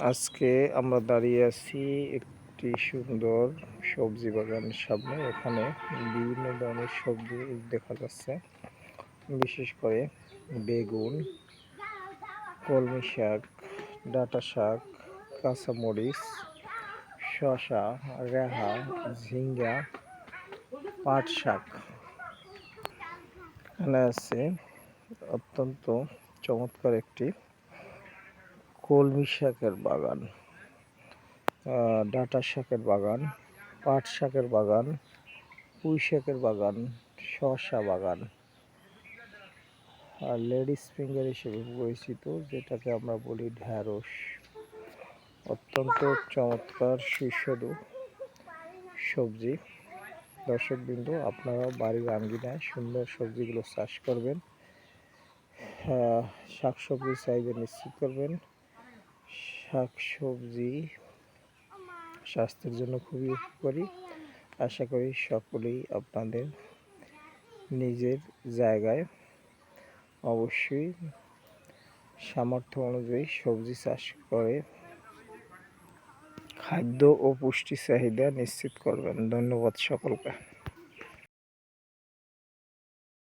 আজকে আমরা দাঁড়িয়ে আছি একটি সুন্দর সবজি বাগানের সামনে। এখানে বিভিন্ন ধরনের সবজি দেখা যাচ্ছে, বিশেষ করে বেগুন, কলমি শাক, ডাঁটা শাক, কাঁচামরিচ, শসা, রেহা, ঝিঙ্গা, পাট শাক। এখানে আছে অত্যন্ত চমৎকার একটি কলমি শাকের বাগান, ডাঁটা শাকের বাগান, পাট শাকের বাগান, পুঁই শাকের বাগান, শসা বাগান, আর লেডিস ফিঙ্গার হিসেবে পরিচিত যেটাকে আমরা বলি ঢ্যাঁড়স। অত্যন্ত চমৎকার সুস্বাদু সবজি। দর্শকবৃন্দ, আপনারাও বাড়ির আঙ্গিনায় সুন্দর সবজিগুলো চাষ করবেন, শাকসবজির চাহিদা নিশ্চিত করবেন। শাকসবজি স্বাস্থ্যের জন্য খুবই উপকারী। আশা করি সকলেই আপনাদের নিজের জায়গায় অবশ্যই সামর্থ্য অনুযায়ী সবজি চাষ করে খাদ্য ও পুষ্টি চাহিদা নিশ্চিত করবেন। ধন্যবাদ সকলকে।